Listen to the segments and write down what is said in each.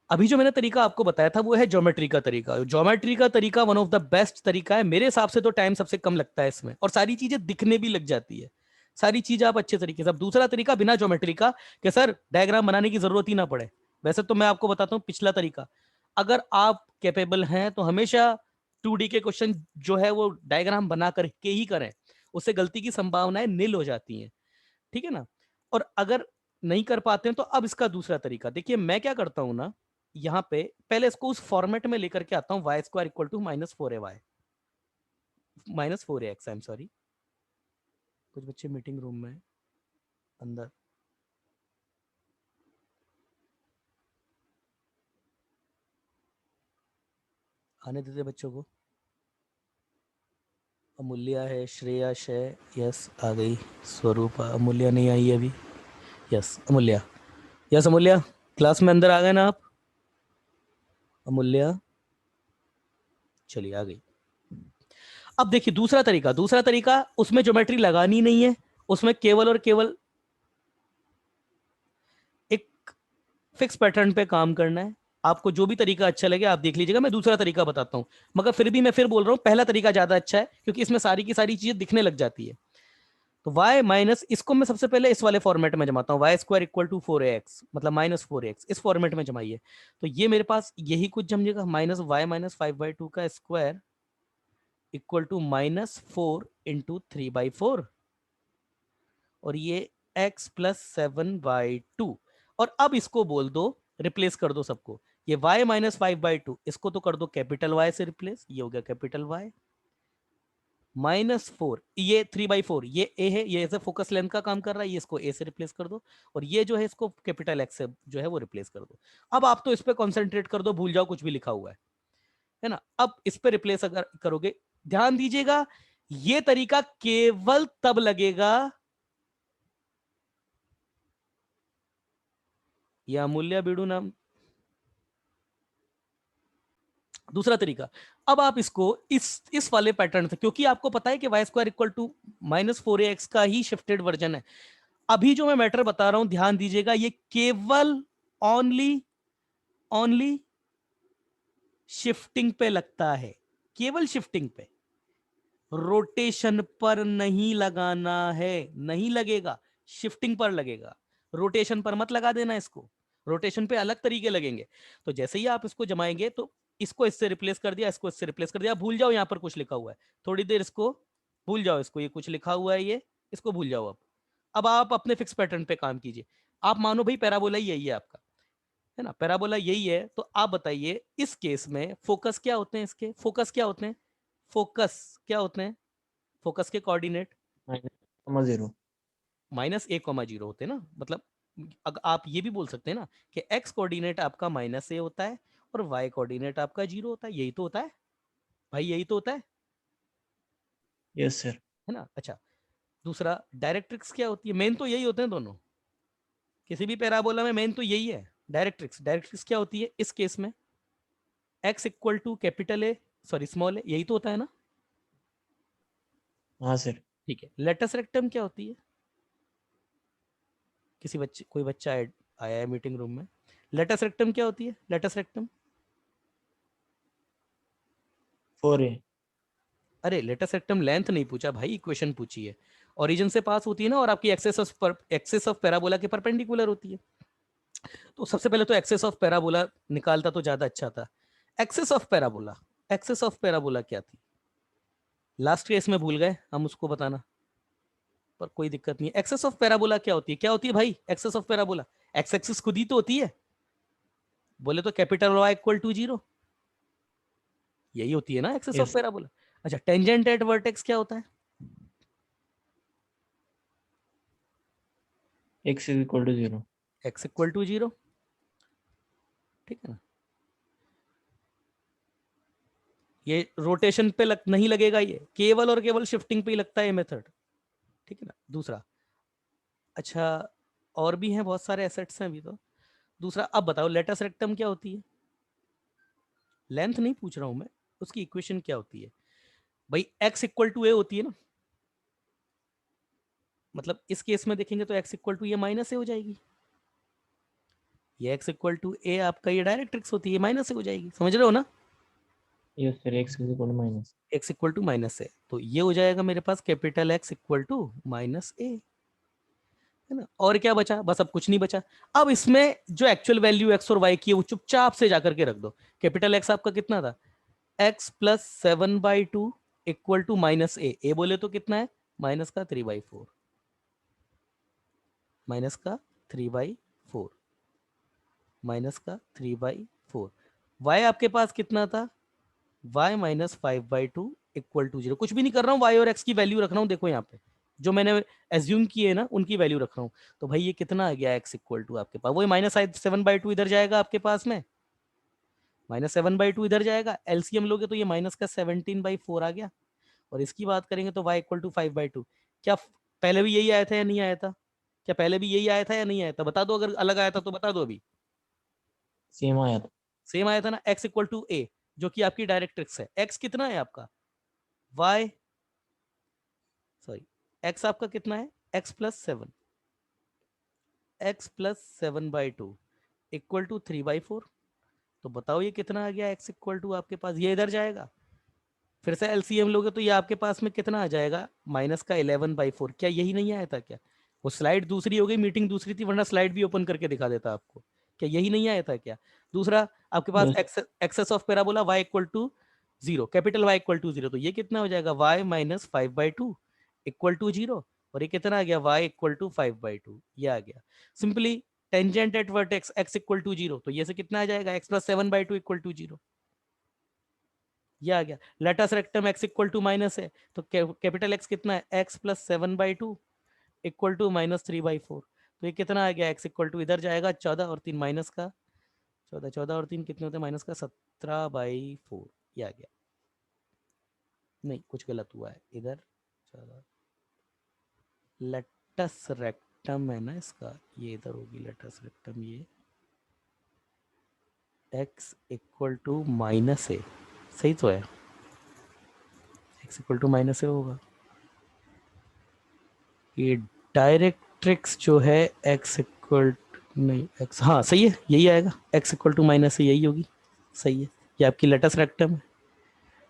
अभी जो मैंने तरीका आपको बताया था वो है ज्योमेट्री का तरीका। ज्योमेट्री का तरीका वन ऑफ द बेस्ट तरीका है मेरे हिसाब से, तो टाइम सबसे कम लगता है इसमें और सारी चीजें दिखने भी लग जाती है, सारी चीजें आप अच्छे तरीके से। अब दूसरा तरीका बिना ज्योमेट्री का, कि सर डायग्राम बनाने की जरूरत ही ना पड़े। वैसे तो मैं आपको बताता हूँ पिछला तरीका, अगर आप कैपेबल हैं तो हमेशा 2D के क्वेश्चन जो है वो डायग्राम बना करके ही करें, उससे गलती की संभावनाएं नील हो जाती हैं, ठीक है ना। और अगर नहीं कर पाते हैं तो अब इसका दूसरा तरीका देखिए, मैं क्या करता हूं ना, यहाँ पे पहले इसको उस फॉर्मेट में लेकर के आता हूँ, y square equal to -4ay -4ax, I am sorry, कुछ बच्चे मीटिंग रूम में अंदर, आने देते बच्चों को। अमूल्या है, श्रेयस है, यस आ गई, स्वरूपा, अमूल्या नहीं आई अभी, yes Amulya, yes Amulya, class में अंदर आ गए ना आप, अमूल्या चलिए आ गई। अब देखिए दूसरा तरीका, दूसरा तरीका उसमें ज्योमेट्री लगानी नहीं है, उसमें केवल और केवल एक फिक्स पैटर्न पे काम करना है। आपको जो भी तरीका अच्छा लगे आप देख लीजिएगा, मैं दूसरा तरीका बताता हूं, मगर फिर भी मैं फिर बोल रहा हूं पहला तरीका ज्यादा अच्छा है, क्योंकि इसमें सारी की सारी चीजें दिखने लग जाती है। तो y माइनस, इसको मैं सबसे पहले इस वाले फॉर्मेट में जमाता हूँ, y square equal to 4ax मतलब -4ax, इस फॉर्मेट में जमाइए। तो ये मेरे पास यही कुछ जमेगा, -y -5/2 का स्क्वायर इक्वल टू -4 × 3/4, और ये x प्लस 7/2। और अब इसको बोल दो, रिप्लेस कर दो सबको, ये y -5/2 इसको तो कर दो कैपिटल Y से रिप्लेस, ये हो गया कैपिटल Y, -4 ये 3/4, ये a है, ये ऐसे फोकस लेंथ का काम कर रहा है, ये इसको a से रिप्लेस कर दो, और ये जो है इसको कैपिटल X से जो है वो रिप्लेस कर दो। अब आप तो इस पे कॉन्सेंट्रेट कर दो, भूल जाओ कुछ भी लिखा हुआ है ना। अब इस पे रिप्लेस अगर करोगे, ध्यान दीजिएगा, ये तरीका केवल तब लगेगा, या मूल्य बिडू नाम, दूसरा तरीका। अब आप इसको इस वाले पैटर्न से, क्योंकि आपको पता है कि Y square equal to -4ax का ही शिफ्टेड वर्जन है। अभी जो मैं मैटर बता रहा हूं ध्यान दीजिएगा, ये केवल ओनली ओनली शिफ्टिंग पे लगता है, केवल शिफ्टिंग पे, रोटेशन पर नहीं लगाना है, नहीं लगेगा, शिफ्टिंग पर लगेगा। रोटेशन पर मत लगा देना इसको, रोटेशन पे अलग तरीके लगेंगे। तो जैसे ही आप इसको जमाएंगे तो इसको इससे रिप्लेस कर दिया, इसको इससे रिप्लेस कर दिया, भूल जाओ यहां पर कुछ लिखा हुआ है, थोड़ी देर इसको भूल जाओ, इसको ये कुछ लिखा हुआ है ये, इसको भूल जाओ। अब आप अपने फिक्स पैटर्न पे काम कीजिए। आप मानो भाई पैराबोला यही है आपका, है ना, पैराबोला यही है, तो आप बताइए इस केस में फोकस क्या होते हैं, इसके फोकस क्या होते हैं, फोकस क्या होते हैं, फोकस के कोऑर्डिनेट -0 -1,0 होते हैं ना, मतलब अगर आप ये भी बोल सकते हैं ना कि x कोऑर्डिनेट आपका -a होता है और y कोऑर्डिनेट आपका 0 होता है, यही तो होता है भाई, यही तो होता यस सर। है ना। अच्छा, दूसरा डायरेक्ट्रिक्स क्या होती है, मेन तो यही होते हैं दोनों, किसी भी पैराबोला में मेन तो यही है, डायरेक्ट्रिक्स। डायरेक्ट्रिक्स क्या होती है इस केस में, x equal to capital A, sorry small A, यही तो होता है ना। हाँ सर। ठीक है, लेटस रेक्टम क्या होती है, किसी बच्चे, कोई बच्चा आया है मीटिंग रूम में, लेटस रेक्टम क्या होती है, लेटस रेक्टम, 4a। अरे लेटस रेक्टम लेंथ नहीं पूछा भाई, इक्वेशन पूछी है। ओरिजिन से पास होती है ना, और आपकी एक्सेस ऑफ पैराबोला के परपेंडिकुलर होती है। तो सबसे पहले तो एक्सेस ऑफ पैराबोला निकालता तो ज्यादा अच्छा था। Axis of parabola, axis of parabola क्या थी, लास्ट केस में भूल गए हम उसको बताना, पर कोई दिक्कत नहीं है। एक्सेस ऑफ पैराबोला क्या होती है, क्या होती है भाई axis of parabola, x axis खुद ही तो होती है, बोले तो कैपिटल वाई इक्वल टू 0, यही होती है ना एक्सेस ऑफ यस। पैराबोला। अच्छा, टेंजेंट एट वर्टेक्स क्या होता है, x = 0। एक्स इक्वल टू 0, ठीक है ना। ये रोटेशन पे नहीं लगेगा, ये केवल और केवल शिफ्टिंग पे ही लगता है ये मेथड, ठीक है ना। दूसरा, अच्छा और भी हैं बहुत सारे एसेट्स हैं अभी तो। दूसरा, अब बताओ लेटस रेक्टम क्या होती है, लेंथ नहीं पूछ रहा हूं मैं, उसकी इक्वेशन क्या होती है भाई, x इक्वल टू ए होती है ना, मतलब इस केस में देखेंगे तो x इक्वल टू ये माइनस ए हो जाएगी, ये x इक्वल टू ए आपका ये डायरेक्ट ट्रिक्स होती है, माइनस से हो जाएगी, समझ रहे हो ना? Yes, sir. X is equal to minus. x equal to minus A, तो ये हो जाएगा मेरे पास capital X equal to minus A, है ना? और क्या बचा? बस अब कुछ नहीं बचा। अब इसमें जो एक्चुअल वैल्यू x और y की है वो चुपचाप से जाकर के रख दो। कैपिटल X आपका कितना था? x plus 7/2 equal to minus A बोले तो कितना है? माइनस का 3/4, माइनस का 3/4, माइनस का 3/4। y आपके पास कितना था? y minus 5/2 equal to 0। कुछ भी नहीं कर रहा हूँ, y और x की वैल्यू रख रहा हूँ। देखो यहाँ पे जो मैंने एज्यूम किए है ना उनकी वैल्यू रख रहा हूँ। तो भाई ये कितना आ गया x इक्वल टू आपके पास? वही माइनस 7/2 इधर जाएगा आपके पास में, माइनस 7/2 इधर जाएगा, एलसीएम लोगे तो ये माइनस का 17/4 आ गया। और इसकी बात करेंगे तो y इक्वल टू 5/2। क्या पहले भी यही आया था या नहीं आया था? क्या पहले भी यही आया था या नहीं आया था? बता दो, अगर अलग आया था तो बता दो अभी। Same आया था. सेम आया था ना, x इक्वल टू ए, जो कि आपकी डायरेक्ट ट्रिक्स है। x कितना है आपका? y सॉरी x आपका कितना है? x plus 7, x plus 7/2 equal to 3/4। तो बताओ ये कितना आ गया? x इक्वल टू आपके पास ये इधर जाएगा, फिर से एलसीएम लोगे तो ये आपके पास में कितना आ जाएगा? माइनस का 11/4। क्या यही नहीं आया था क्या? वो स्लाइड दूसरी हो गई, मीटिंग दूसरी थी, वरना स्लाइड भी ओपन करके दिखा देता आपको। क्या यही नहीं आया था क्या? दूसरा आपके पास Yes. Axis of parabola y equal to 0, capital Y equal to 0, तो ये कितना हो जाएगा? y minus 5/2 equal to 0। और ये कितना आ गया? y इक्वल टू 5/2, ये आ गया। Simply tangent at vertex x equal to 0, तो ये से कितना आ जाएगा? x प्लस 7/2 इक्वल टू 0, ये आ गया। Latus rectum x equal to minus है, तो कैपिटल X कितना है? x plus 7/2 equal to minus 3/4। तो ये कितना आ गया? x इक्वल टू इधर जाएगा 14 और 3 माइनस का 14, 14 और 3 कितने होते हैं? माइनस का 17/4, ये आ गया। नहीं कुछ गलत हुआ है इधर, 14 लेटस रेक्टम है ना इसका, ये इधर होगी लेटस रेक्टम, ये x इक्वल टू माइनस ए, सही तो है? x इक्वल टू माइनस ए होगा। ये डायरेक्ट्रिक्स जो है x इक्वल नहीं x, हाँ सही है, यही आएगा। x इक्वल टू माइनस से यही होगी, सही है। ये आपकी लेटस रेक्टम है,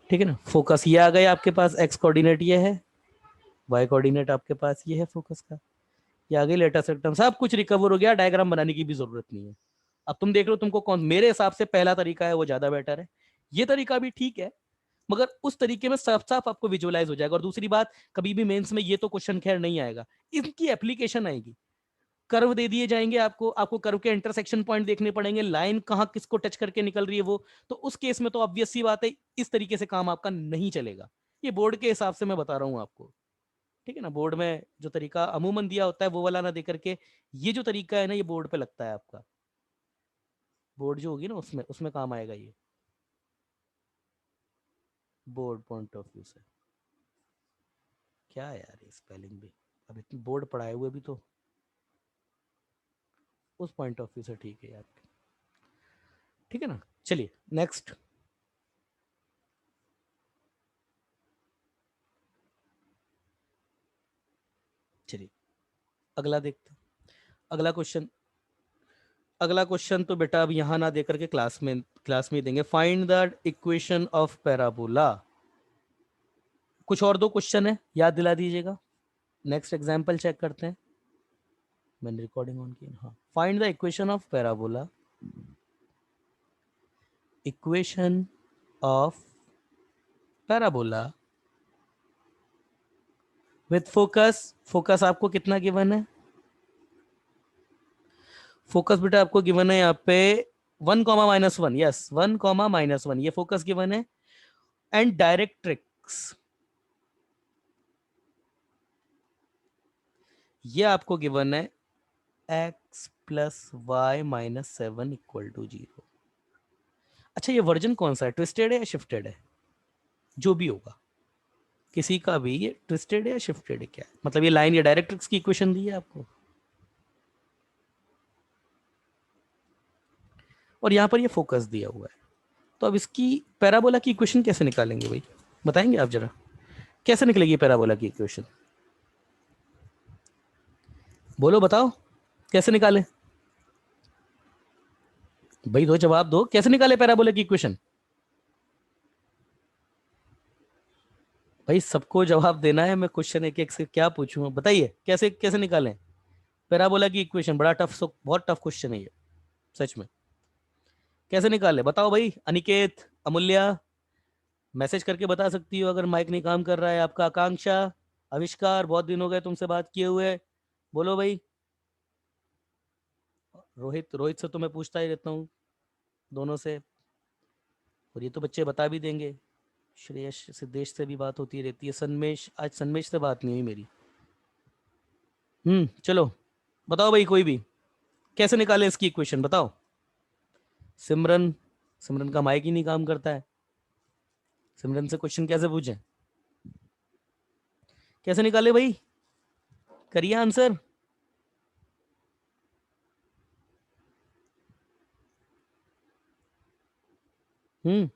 ठीक है ना। फोकस ये आ गया आपके पास, x कोऑर्डिनेट ये है, y कोऑर्डिनेट आपके पास ये है फोकस का, ये आ गई लेटस रेक्टम। सब कुछ रिकवर हो गया, डायग्राम बनाने की भी जरूरत नहीं है। अब तुम देख लो तुमको कौन, मेरे हिसाब से पहला तरीका है वो ज्यादा बेटर है। ये तरीका भी ठीक है, मगर उस तरीके में साफ साफ आपको विजुअलाइज हो जाएगा। और दूसरी बात, कभी भी मेंस में ये तो क्वेश्चन खैर नहीं आएगा, इनकी एप्लीकेशन आएगी। कर्व दे दिए जाएंगे आपको, आपको कर्व के इंटरसेक्शन पॉइंट देखने पड़ेंगे, लाइन कहाँ किसको टच करके निकल रही है वो, तो उस केस में तो ऑब्वियस सी बात है इस तरीके से काम आपका नहीं चलेगा। ये बोर्ड के हिसाब से मैं बता रहा हूँ आपको, ठीक है ना। बोर्ड में जो तरीका अमूमन दिया होता है वो वाला ना देकर के ये जो तरीका है ना, ये बोर्ड पे लगता है आपका। बोर्ड जो होगी ना उसमें उसमें काम आएगा ये, बोर्ड पॉइंट ऑफ व्यू से। क्या है यार ये स्पेलिंग भी, अब इतने बोर्ड पढ़ाए हुए भी तो उस पॉइंट ऑफ व्यू से ठीक है यार, ठीक है ना। चलिए नेक्स्ट, चलिए अगला देखते हैं। अगला क्वेश्चन, अगला क्वेश्चन तो बेटा अब यहां ना देकर के क्लास में देंगे। Find the equation of parabola. कुछ और दो क्वेश्चन है, याद दिला दीजिएगा। नेक्स्ट एग्जांपल चेक करते हैं, मैंने रिकॉर्डिंग ऑन की। हाँ, find the equation of parabola, equation of parabola with focus. Focus आपको कितना गिवन है? फोकस बेटा आपको गिवन है यहाँ पे 1, -1, यस 1, -1, ये फोकस गिवन है। एंड डायरेक्ट्रिक्स ये आपको गिवन है x plus y minus 7 equal to 0। अच्छा ये वर्जन कौन सा है, ट्विस्टेड है या शिफ्टेड है? जो भी होगा किसी का भी, ये ट्विस्टेड है या शिफ्टेड है, क्या है? मतलब ये लाइन, ये डायरेक्ट्रिक्स की इक्वेशन दी है आपको, और यहां पर ये फोकस दिया हुआ है। तो अब इसकी पैराबोला की इक्वेशन कैसे निकालेंगे भाई, बताएंगे आप जरा, कैसे निकलेगी पैराबोला की इक्वेशन? बोलो बताओ, कैसे निकालें? भाई दो जवाब दो, कैसे निकाले पैराबोला की इक्वेशन? भाई सबको जवाब देना है, मैं क्वेश्चन एक एक से क्या पूछूं, बताइए कैसे कैसे निकालें पैराबोला की इक्वेशन? बड़ा टफ, बहुत टफ क्वेश्चन है ये सच में। कैसे निकाले बताओ भाई? अनिकेत, अमूल्या, मैसेज करके बता सकती हो अगर माइक नहीं काम कर रहा है आपका। आकांक्षा, आविष्कार, बहुत दिन हो गए तुमसे बात किए हुए, बोलो भाई। रोहित, रोहित से तो मैं पूछता ही रहता हूँ दोनों से, और ये तो बच्चे बता भी देंगे। श्रेयस, सिद्धेश से भी बात होती रहती है। सन्मेश, आज सन्मेश से बात नहीं हुई मेरी। चलो बताओ भाई, कोई भी कैसे निकाले इसकी इक्वेशन बताओ। सिमरन, सिमरन का माइक ही नहीं काम करता है, सिमरन से क्वेश्चन कैसे पूछे? कैसे निकाले भाई, करिए आंसर। हम्म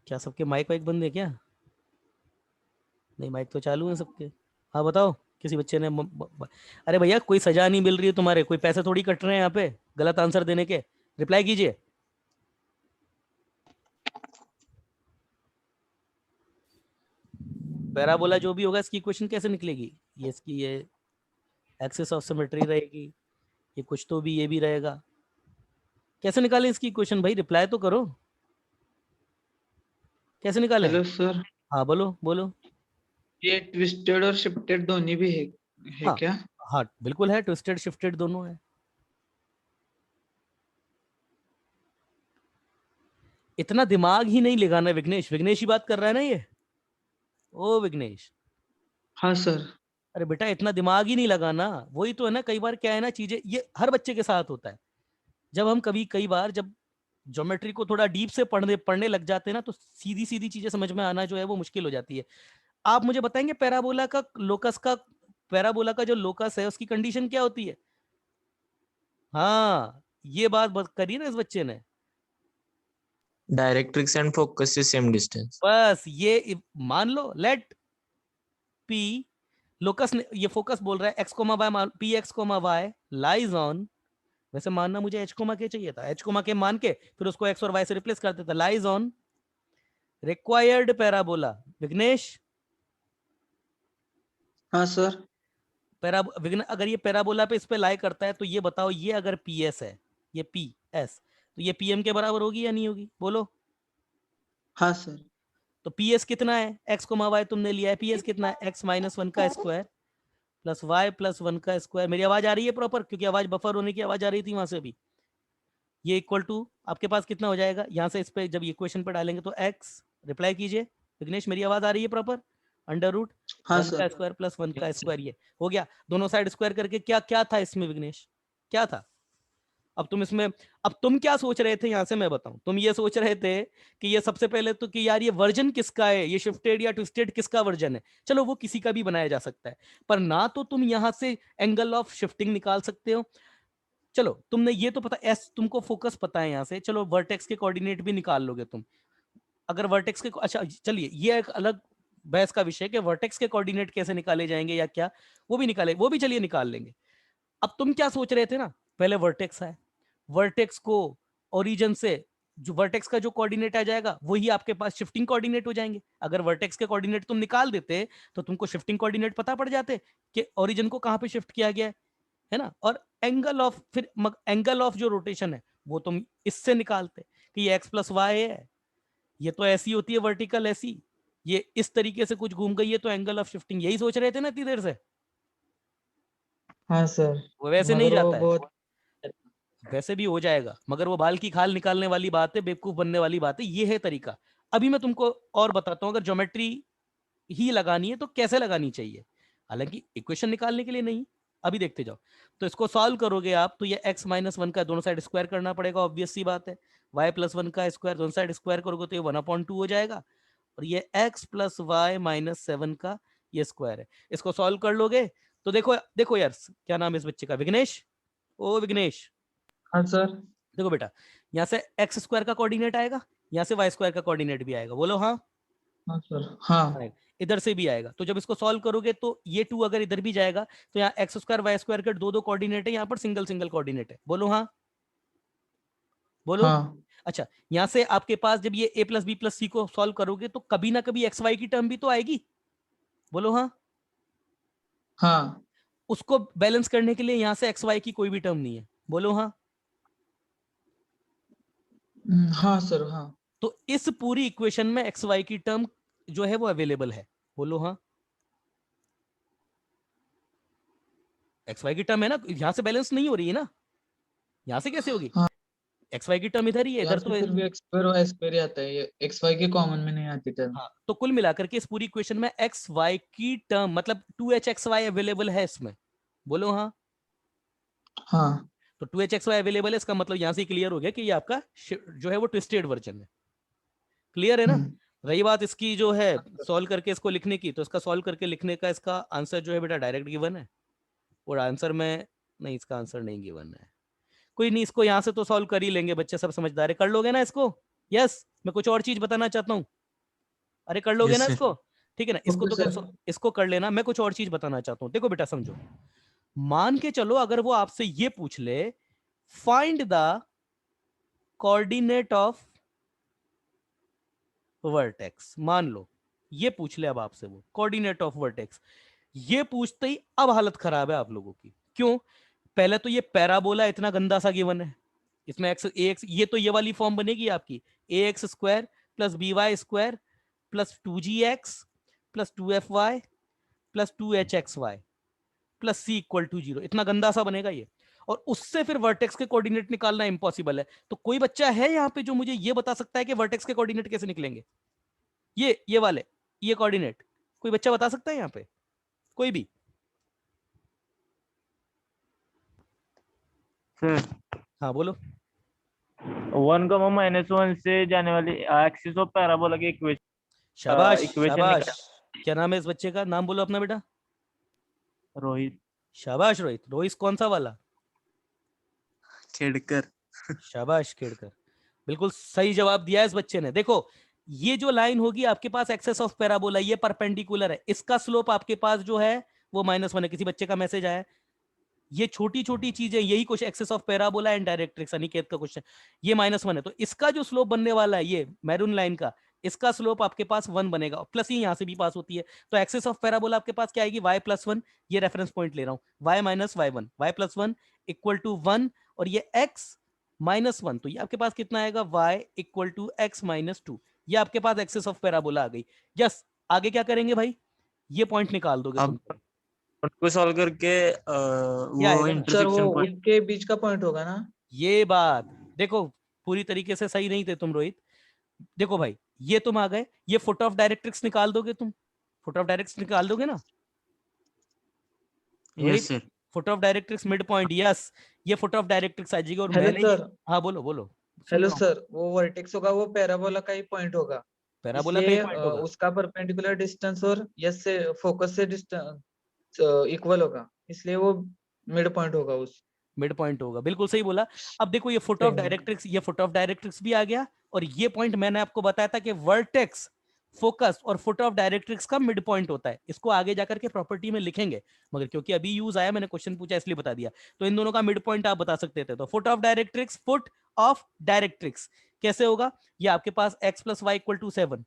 क्या सबके माइक वाइक बंद है क्या? नहीं, माइक तो चालू है सबके। हाँ बताओ, किसी बच्चे ने अरे भैया कोई सजा नहीं मिल रही है तुम्हारे, कोई पैसे थोड़ी कट रहे हैं यहाँ पे गलत आंसर देने के। रिप्लाई कीजिए। पैराबोला जो भी होगा इसकी इक्वेशन कैसे निकलेगी? ये इसकी ये एक्सिस ऑफ सिमेट्री रहेगी, ये कुछ तो भी ये भी रहेगा। कैसे निकाले इसकी इक्वेशन भाई? रिप्लाई तो करो, कैसे निकाले? हेलो सर, हाँ बोलो बोलो। ये ट्विस्टेड और शिफ्टेड दोनों भी है हाँ क्या? हाँ बिल्कुल है, ट्विस्टेड शिफ्टेड दोनों है। इतना दिमाग ही नहीं लगाना विघ्नेश, विघ्नेश ही बात कर रहा है ना ये? ओ विघ्नेश, हाँ सर। अरे बेटा इतना दिमाग ही नहीं लगाना, वही तो है ना। कई बार क्या है ना, चीजें ये हर बच्चे के साथ होता है। जब हम कई बार जब ज्योमेट्री को थोड़ा डीप से पढ़ने पढ़ने लग जाते हैं ना, तो सीधी सीधी चीजें समझ में आना जो है वो मुश्किल हो जाती है। आप मुझे बताएंगे पैराबोला का लोकस का, पैराबोला का जो लोकस है उसकी कंडीशन क्या होती है? हाँ ये बात करी ना इस बच्चे ने। डायरेक्ट्रिक्स एंड फोकस से सेम डिस्टेंस। बस ये मान लो, लेट पी, लोकस ने ये फोकस बोल रहा है x comma y, P x comma y lies on, वैसे मानना मुझे एच कोमा के चाहिए था, एच कोमा के मान के फिर उसको एक्स और वाई से रिप्लेस कर देता, lies on required parabola. Vighnesh, हाँ सर। अगर ये पैराबोला पे इस पे लाई करता है तो ये बताओ, ये अगर पी एस है, ये पी एस, तो ये पी एम के बराबर होगी या नहीं होगी बोलो? हाँ सर। तो पी एस कितना है? एक्स कोमा वाई तुमने लिया है, पी एस कितना है? एक्स माइनस वन का square plus y plus one का स्क्वायर। मेरी आवाज आ रही है प्रॉपर? क्योंकि आवाज बफर होने की आवाज आ रही थी वहां से भी। ये इक्वल टू आपके पास कितना हो जाएगा यहाँ से, इस पे जब इक्वेशन पे डालेंगे तो एक्स, रिप्लाई कीजिए विघ्नेश, मेरी आवाज आ रही है प्रॉपर? अंडर रूट हाँ वन का सर। स्क्वायर प्लस वन का स्क्वायर, ये हो गया। दोनों साइड स्क्वायर करके क्या क्या था इसमें विघ्नेश, क्या था? अब तुम इसमें, अब तुम क्या सोच रहे थे यहां से मैं बताऊं, तुम ये सोच रहे थे कि ये सबसे पहले तो कि यार ये वर्जन किसका है, ये शिफ्टेड या ट्विस्टेड किसका वर्जन है। चलो वो किसी का भी बनाया जा सकता है, पर ना तो तुम यहां से एंगल ऑफ शिफ्टिंग निकाल सकते हो। चलो तुमने ये तो पता, एस तुमको फोकस पता है यहाँ से, चलो वर्टेक्स के कोऑर्डिनेट भी निकाल लोगे तुम। अगर वर्टेक्स के, अच्छा चलिए ये एक अलग बहस का विषय कि वर्टेक्स के कोऑर्डिनेट कैसे निकाले जाएंगे या क्या, वो भी निकाले, वो भी चलिए निकाल लेंगे। अब तुम क्या सोच रहे थे ना, पहले वर्टेक्स है, वर्टेक्स को ओरिजिन से जो वर्टेक्स का जो कोऑर्डिनेट आ जाएगा वही आपके पास शिफ्टिंग कोऑर्डिनेट हो जाएंगे। अगर वर्टेक्स के कोऑर्डिनेट तुम निकाल देते तो तुमको शिफ्टिंग कोऑर्डिनेट पता पड़ जाते कि ओरिजिन को कहां पे शिफ्ट किया गया है ना। और एंगल ऑफ, फिर एंगल ऑफ जो रोटेशन है वो तुम इससे निकालते कि ये एक्स प्लस वाई है, ये तो ऐसी होती है वर्टिकल ऐसी, ये इस तरीके से कुछ घूम गई है तो एंगल ऑफ शिफ्टिंग, यही सोच रहे थे ना इतनी देर से? हाँ सर। वो वैसे नहीं मगर वो जाता है, बहुत। वैसे भी हो जाएगा, मगर वो बाल की खाल निकालने वाली बात है, बेवकूफ बनने वाली बात है, ये है तरीका। अभी मैं तुमको और बताता हूं, अगर ज्योमेट्री ही लगानी है तो कैसे लगानी चाहिए, हालांकि इक्वेशन निकालने के लिए नहीं, अभी देखते जाओ। तो इसको सॉल्व करोगे आप तो ये x माइनस वन का दोनों साइड स्क्वायर करना पड़ेगा, ऑब्वियस सी बात है। y प्लस वन का स्क्वायर दोनों साइड स्क्वायर करोगे तो ये 1/2 हो जाएगा, और ये x plus y minus seven का ये स्क्वायर है। इसको सॉल्व कर लोगे तो देखो, देखो यार क्या नाम है इस बच्चे का, विघ्नेश, ओ विघ्नेश, हाँ सर। देखो बेटा, यहाँ से एक्स स्क्वायर का कोऑर्डिनेट आएगा, यहाँ से वाई स्क्वायर का कोऑर्डिनेट भी आएगा, बोलो हाँ? हाँ सर। हाँ। आएगा, इधर से भी आएगा। तो जब इसको सॉल्व करोगे तो ये टू अगर इधर भी जाएगा तो यहाँ एक्स स्क्वायर वाई स्क्वायर के दो दो कोऑर्डिनेट है, यहाँ पर सिंगल सिंगल कोऑर्डिनेट है, बोलो हाँ? बोलो। हाँ अच्छा, यहां से आपके पास जब ये a प्लस बी प्लस सी को सॉल्व करोगे तो कभी ना कभी एक्स वाई की टर्म भी तो आएगी, बोलो हाँ। हाँ उसको बैलेंस करने के लिए यहां से एक्स वाई की कोई भी टर्म नहीं है, बोलो हाँ। हाँ सर हाँ। तो इस पूरी इक्वेशन में एक्स वाई की टर्म जो है वो अवेलेबल है, बोलो हाँ। एक्स वाई की टर्म है ना, यहां से बैलेंस नहीं हो रही है ना, यहां से कैसे होगी? हाँ एक्स वाई की टर्म इधर ही है, यहाँ इधर से तो है। फिर भी एक्सपेयर ही आता है, ये एक्स वाई के कॉमन में नहीं आती टर्म। हाँ, तो कुल मिलाकर के इस पूरी इक्वेशन में एक्स वाई की टर्म मतलब 2h(xy) अवेलेबल है इसमें, बोलो हाँ। हाँ तो 2h(xy) अवेलेबल है, इसका मतलब यहां से क्लियर हो गया कि ये आपका जो है वो ट्विस्टेड वर्जन है। क्लियर है ना? हम्म रही बात इसकी जो है सॉल्व करके इसको लिखने की, तो इसका सॉल्व करके लिखने का इसका आंसर जो है बेटा डायरेक्ट गिवन है, और आंसर में नहीं, इसका आंसर नहीं गिवन है। कोई नहीं, इसको यहां से तो सॉल्व कर ही लेंगे, बच्चे सब समझदार है, कर लोगे ना इसको? यस। मैं कुछ और चीज बताना चाहता हूँ, अरे कर लोगे Yes, ना sir. इसको? ठीक है ना, इसको ओके तो सर। इसको कर लेना। मैं कुछ और चीज बताना चाहता हूँ, देखो बेटा समझो। मान के चलो अगर वो आपसे ये पूछ ले, find the coordinate of vertex, मान लो ये पूछ ले अब आपसे वो कोऑर्डिनेट ऑफ वर्टेक्स, ये पूछते ही अब हालत खराब है आप लोगों की। क्यों? पहले तो ये पैराबोला इतना गंदा सा गिवन है, इसमें एक्स ए एक्स, ये तो ये वाली फॉर्म बनेगी आपकी, A X square plus B Y square plus 2g(x) plus 2f(y) plus 2h(xy) plus C equal to 0, इतना गंदा सा बनेगा ये। और उससे फिर वर्टेक्स के कोऑर्डिनेट निकालना इंपॉसिबल है। तो कोई बच्चा है यहाँ पे जो मुझे ये बता सकता है कि वर्टेक्स के कोऑर्डिनेट कैसे निकलेंगे? ये वाले, ये कोऑर्डिनेट कोई बच्चा बता सकता है यहाँ पे? कोई भी? सर हाँ बोलो। 1, -1 से जाने वाली एक्सिस ऑफ पैराबोला की शाबाश इक्वेशन शाबाश। निकाल। क्या नाम है इस बच्चे का? नाम बोलो अपना बेटा। रोहित। शाबाश रोहित। रोहित कौन सा वाला? खेड़कर. शाबाश खेड़कर, बिल्कुल सही जवाब दिया है इस बच्चे ने। देखो, ये जो लाइन होगी आपके पास एक्सेस ऑफ पैराबोला, ये परपेंडिकुलर है, इसका स्लोप आपके पास जो है वो -1 है। किसी बच्चे का मैसेज आया है, ये छोटी छोटी चीजें, यही कुछ axis of parabola and directrix, Aniket का क्वेश्चन, ये -1 है। तो इसका जो स्लोप बनने वाला है ये मैरून लाइन का, इसका स्लोप आपके पास 1 बनेगा, प्लस ही यहां से भी पास होती है। तो एक्सेस ऑफ पैराबोला आपके पास क्या आएगी? y+1, ये रेफरेंस पॉइंट ले रहा हूं, y - y1, y+1 equal to 1, और ये x -1, तो ये आपके पास कितना आएगा? y equal to x -2। ये आपके पास एक्सेस ऑफ पैराबोला आ गई। यस, आगे क्या करेंगे भाई? ये पॉइंट निकाल दोगे तुम? अब उनको सॉल्व करके ये वो आएगा ना सर वो इंटरसेक्शन पॉइंट. उसके बीच का पॉइंट होगा ना? ये बात। देखो, पूरी तरीके से सही नहीं थे तुम रोहित। देखो भाई, ये तुम आ गए, ये फुट ऑफ डायरेक्ट्रिक्स निकाल दोगे तुम? फुट ऑफ डायरेक्ट्रिक्स निकाल दोगे ना yes Rohit? Sir. Foot of directrix mid point, yes, ये फुट ऑफ डायरेक्ट्रिक्स आ जाएगी। और हेलो मैंने ये, सर। हाँ बोलो बोलो, सुन हेलो रहा हूँ। सर, वो वर्टेक्स होगा वो पैराबोला का ही पॉइंट होगा, पैराबोला का ही इसलिए पॉइंट होगा। उसका परपेंडिकुलर डिस्टेंस और यस से फोकस से डिस्टेंस इक्वल होगा, इसलिए वो मिड पॉइंट होगा उस मिड पॉइंट होगा, बिल्कुल सही बोला। अब देखो, ये फुट ऑफ ट्रेन में। डायरेक्ट्रिक्स, ये फुट ऑफ डायरेक्ट्रिक्स भी आ गया, और ये पॉइंट मैंने आपको बताया था कि वर्टेक्स, फोकस और फुट ऑफ डायरेक्ट्रिक्स का मिड पॉइंट होता है। इसको आगे जाकर के प्रॉपर्टी में लिखेंगे, मगर क्योंकि अभी यूज आया, मैंने क्वेश्चन पूछा इसलिए बता दिया। तो इन दोनों का मिड पॉइंट आप बता सकते थे। तो foot of directrix, foot of directrix कैसे होगा? ये आपके पास x + y = 7,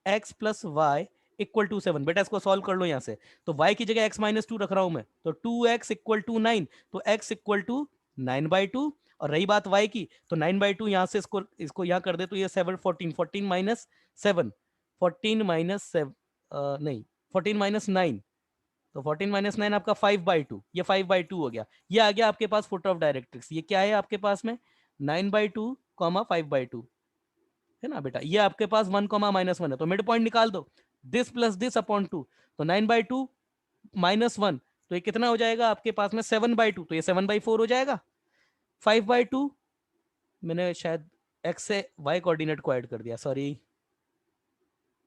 x + y = 7। बेटा इसको सॉल्व कर लो यहां से। तो y की जगह x - 2 रख रहा हूं मैं, तो 2x = 9, तो x = 9/2। और रही बात y की, तो 9/2 यहां से इसको यहां कर दे, तो ये 7 14 14 - 7 14 - 7 नहीं 14 - 9, तो 14 - 9 आपका 5/2, ये 5/2 हो गया। ये आ गया आपके पास फुट ऑफ डायरेक्ट्रिक्स। ये क्या है आपके पास में? 9/2, 5/2 है ना बेटा। ये आपके पास 1, -1 है, तो मिड पॉइंट निकाल दो, दिस प्लस दिस अपॉन 2, तो 9/2 -1, तो ये कितना हो जाएगा आपके पास में? 7/2, तो ये 7/4 हो जाएगा। 5/2, मैंने शायद x से y कोऑर्डिनेट को ऐड कर दिया, सॉरी।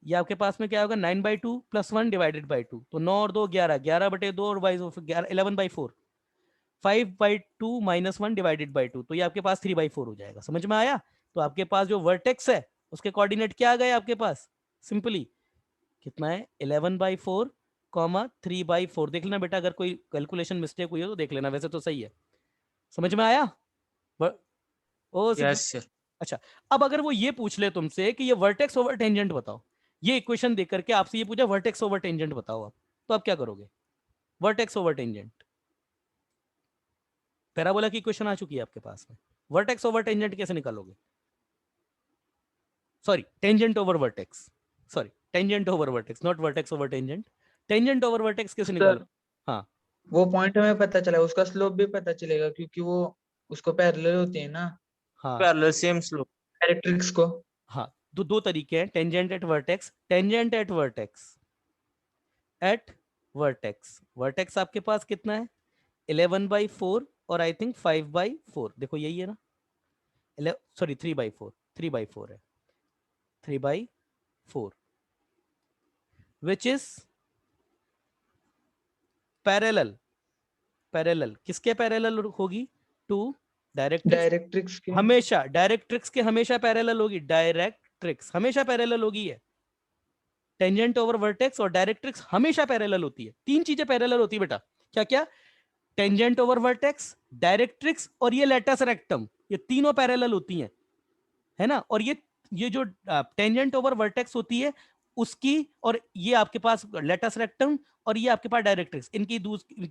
ये आपके पास में क्या होगा? 9/2 + 1 / 2, तो 9 और 2 11, 11/2 और y 11/4, 5/2 - 1 / 2, तो ये आपके पास 3/4 हो जाएगा। समझ में आया? तो आपके पास जो वर्टेक्स है उसके कोऑर्डिनेट क्या आ गए आपके पास? सिंपली कितना है? 11/4, 3/4। देख लेना बेटा, अगर कोई कैलकुलेशन मिस्टेक हुई हो तो देख लेना, वैसे तो सही है। समझ में आया? ओ यस सर। अच्छा, अब अगर वो ये पूछ ले तुमसे कि ये वर्टेक्स ओवर टेंजेंट बताओ, ये इक्वेशन देकर के आपसे ये पूछा वर्टेक्स ओवर टेंजेंट बताओ आप, तो आप क्या करोगे? वर्टेक्स ओवर टेंजेंट, पैराबोला की इक्वेशन आ चुकी है आपके पास में, वर्टेक्स ओवर टेंजेंट कैसे निकालोगे? Sorry, tangent over vertex, sorry tangent over vertex, not vertex over tangent, tangent over vertex कैसे निकालो? सर हाँ वो पॉइंट हमें पता चला, उसका स्लोप भी पता चलेगा क्योंकि वो उसको पैरेलल होती है ना हाँ पैरेलल सेम स्लोप। डायरेक्ट्रिक्स को। हाँ, दो तरीके हैं, tangent at vertex, tangent at vertex, eight vertex, vertex आपके पास कितना है 11/4 और आई थिंक 5/4, देखो यही है ना, सॉरी 3/4, 3/4 है, 3/4 विच इज पैरेलल, पैरेलल किसके पैरेलल होगी? टू डायरेक्ट्रिक्स, डायरेक्ट्रिक्स के। हमेशा डायरेक्ट्रिक्स के हमेशा पैरेलल होगी, डायरेक्ट्रिक्स हमेशा पैरेलल होगी है, टेंजेंट ओवर वर्टेक्स और डायरेक्ट्रिक्स हमेशा पैरेलल होती है, तीन चीजें पैरेलल होती है बेटा, क्या क्या? टेंजेंट ओवर वर्टेक्स, डायरेक्ट्रिक्स और ये लेटस रेक्टम, ये तीनों पैरेलल होती हैं, है ना? और ये जो टेंजेंट ओवर वर्टेक्स होती है उसकी, और ये आपके पास लेटस रेक्टम और ये आपके पास डायरेक्ट्रिक्स, इनकी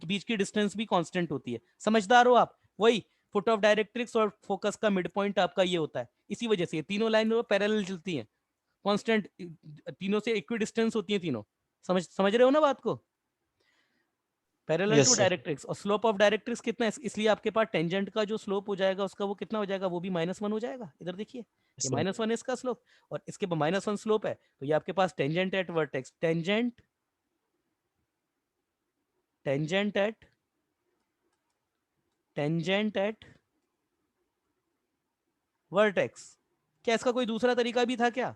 बीच की डिस्टेंस भी कांस्टेंट होती है, समझदार हो आप? वही फुट ऑफ डायरेक्ट्रिक्स और फोकस का मिड पॉइंट आपका ये होता है, इसी वजह से ये तीनों लाइन पैरेलल चलती हैं, कांस्टेंट, तीनों से इक्वी डिस्टेंस होती है तीनों, समझ रहे हो ना बात को? Parallel yes to sir. Directrix, और स्लोप ऑफ डायरेक्ट्रिक्स कितना है, इसलिए आपके पास टेंजेंट का जो स्लोप हो जाएगा उसका वो कितना हो जाएगा, वो भी -1 हो जाएगा, इधर देखिए ये -1 इसका स्लोप, और इसके -1 स्लोप है, तो ये आपके पास tangent at vertex, tangent tangent at tangent at vertex. क्या इसका कोई दूसरा तरीका भी था क्या?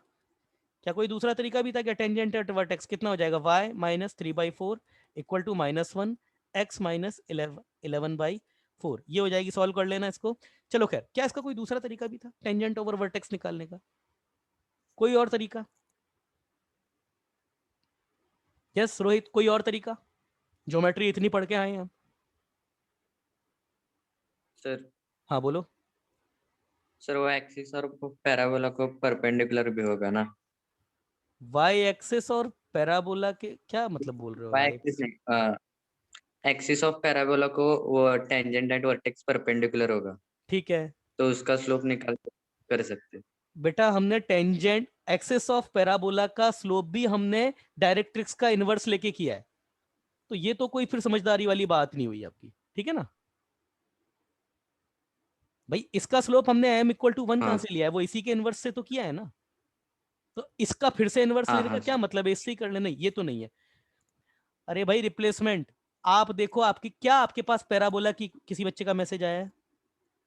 क्या कोई दूसरा तरीका भी था क्या? टेंजेंट एट वर्टेक्स कितना हो जाएगा, y - 3/4 इक्वल टू -1 x - 11/4, ये हो जाएगी, सॉल्व कर लेना इसको। चलो खैर, क्या इसका कोई दूसरा तरीका भी था टेंजेंट ओवर वर्टेक्स निकालने का? कोई और तरीका? यस रोहित, कोई और तरीका? ज्योमेट्री इतनी पढ़ के आए हैं हम। सर हाँ बोलो। सर वो एक्सिस और पैराबोला को परपेंडिकुलर भी होगा ना? y एक्सिस और पैराबोला के क्या मतलब बोल रहे हो? वाई y एक्सिस नहीं, एक्सिस ऑफ पैराबोला को वो टेंजेंट एट वर्टेक्स परपेंडिकुलर होगा, ठीक है तो उसका स्लोप निकाल कर सकते हैं। बेटा, हमने टेंजेंट एक्सिस ऑफ पैराबोला का स्लोप भी हमने डायरेक्ट्रिक्स का इनवर्स लेके किया है, तो ये तो कोई फिर समझदारी वाली बात नहीं हुई आपकी, ठीक है ना भाई? इसका स्लोप हमने m = 1 कहां हाँ से लिया है? वो इसी के इनवर्स से तो किया है ना, तो इसका फिर से इनवर्स हाँ लेने का हाँ क्या मतलब है? इससे ही कर लेना, ये तो नहीं है। अरे भाई रिप्लेसमेंट, आप देखो आपकी क्या, आपके पास पैराबोला की किसी बच्चे का मैसेज आया है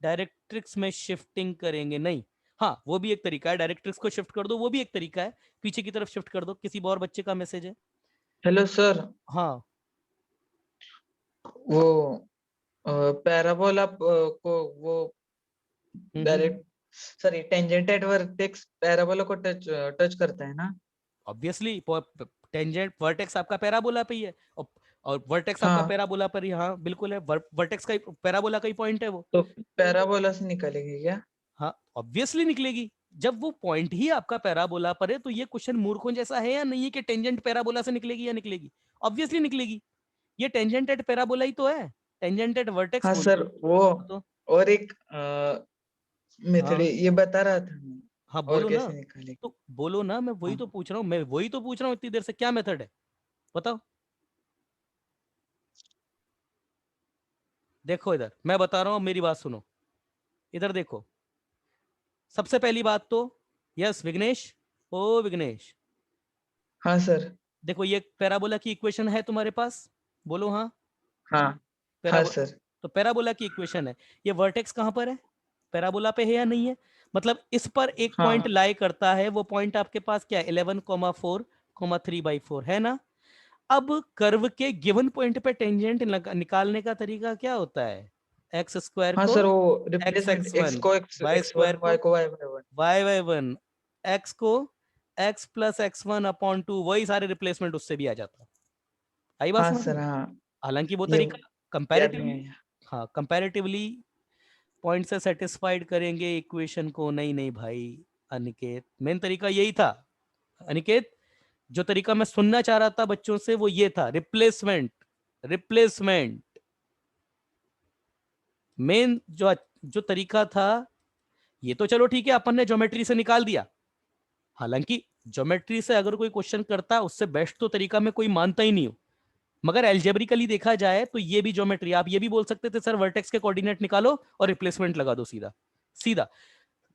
डायरेक्ट्रिक्स में शिफ्टिंग करेंगे? नहीं। हाँ वो भी एक तरीका है, डायरेक्ट्रिक्स को शिफ्ट कर दो, वो भी एक तरीका है, पीछे की तरफ शिफ्ट कर दो। किसी और बच्चे का मैसेज है? हेलो सर, हाँ वो पैराबोला को वो direct sorry tangent at vertex parabola को टच टच करता है ना? ऑब्वियसली टेंजेंट वर्टेक्स आपका पैराबोला पे ही है, और वर्टेक्स आपका हाँ, पैराबोला पर ही, हाँ बिल्कुल है, वर्टेक्स का पैराबोला का ही पॉइंट है वो। तो पैराबोला से निकालेंगे क्या? हाँ ऑब्वियसली निकलेगी, जब वो पॉइंट ही आपका पैराबोला पर है, तो ये क्वेश्चन मूर्खों जैसा है या नहीं है कि टेंजेंट पैराबोला से निकलेगी या निकलेगी? ऑब्वियसली निकलेगी, ये टेंजेंट एट पैराबोला ही तो है, टेंजेंट एट वर्टेक्स हाँ बोल सर, रहे हो वो तो। और एक मेथड हाँ ये बता रहा था मैं, हाँ और बोलो ना, कैसे निकालेंगे? तो बोलो ना, मैं वही हाँ तो पूछ रहा हूँ, मैं वही तो पूछ रहा हूँ इतनी देर से, क्या मेथड है बताओ? देखो इधर मैं बता रहा हूँ, मेरी बात सुनो, इधर देखो। सबसे पहली बात तो, यस विघ्नेश, ओ विघ्नेश, हाँ सर। देखो ये पैराबोला की इक्वेशन है तुम्हारे पास, बोलो हाँ। हाँ हाँ पैराबोला, सर। तो पैराबोला की इक्वेशन है, ये वर्टेक्स कहाँ पर है? पैराबोला पे है या नहीं है? मतलब इस पर एक पॉइंट हाँ लाई करता है, वो पॉइंट आपके पास क्या है 11,4, 3/4 है ना? अब कर्व के गिवन पॉइंट पे टेंजेंट निकालने का तरीका क्या होता है? एक्स स्क्वायर हाँ को सर, वो X replacement X X one, को X Y X one, square Y को को Y by one. y/1, x को x + x1/2, वही सारे रिप्लेसमेंट उससे भी आ जाता। आई बात हाँ समझ सर। में? हाँ, हालांकि वो ये तरीका याद नहीं कंपैरेटिवली, आया। हाँ कंपैरेटिवली पॉइंट से सेटिस्फाइड करेंगे इक्वेशन को? नहीं नहीं भाई अनिकेत, मेन तरीका यही था अनिकेत। जो तरीका मैं सुनना चाह रहा था बच्चों से वो ये था, रिप्लेसमेंट। रिप्लेसमेंट मेन जो जो तरीका था। ये तो चलो ठीक है, अपन ने ज्योमेट्री से निकाल दिया। हालांकि ज्योमेट्री से अगर कोई क्वेश्चन करता है उससे बेस्ट तो तरीका मैं कोई मानता ही नहीं हूं, मगर एल्जेब्रिकली देखा जाए तो ये भी ज्योमेट्री। आप ये भी बोल सकते थे सर वर्टेक्स के कोऑर्डिनेट निकालो और रिप्लेसमेंट लगा दो सीधा सीधा।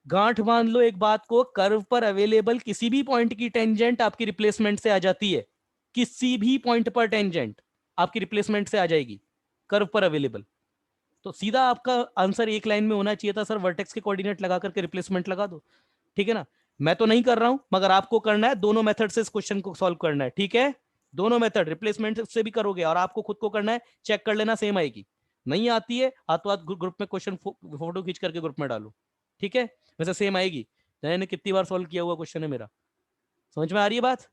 गांठ बांध लो एक बात को, कर्व पर अवेलेबल किसी भी पॉइंट की टेंजेंट आपकी रिप्लेसमेंट से आ जाती है। किसी भी पॉइंट पर टेंजेंट आपकी रिप्लेसमेंट से आ जाएगी, कर्व पर अवेलेबल। तो सीधा आपका आंसर एक लाइन में होना चाहिए था, सर वर्टेक्स के कोऑर्डिनेट लगा करके रिप्लेसमेंट लगा दो। ठीक है ना? मैं तो नहीं कर रहा हूं, मगर आपको करना है। दोनों मेथड से इस क्वेश्चन को सॉल्व करना है, ठीक है? दोनों मेथड, रिप्लेसमेंट से भी करोगे और आपको खुद को करना है, चेक कर लेना सेम आएगी। नहीं आती है हाथों हाथ ग्रुप में क्वेश्चन फोटो खींच करके ग्रुप में डालो, ठीक है? वैसे सेम आएगी। मैंने कितनी बार सॉल्व किया हुआ क्वेश्चन है मेरा। समझ में आ रही है बात?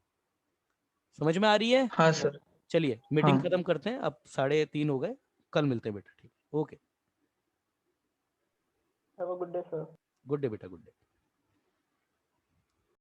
समझ में आ रही है? हाँ सर। चलिए मीटिंग हाँ। खत्म करते हैं, अब 3:30 हो गए। कल मिलते हैं बेटा, ठीक? Okay, have a good day sir. Good day बेटा, गुड डे।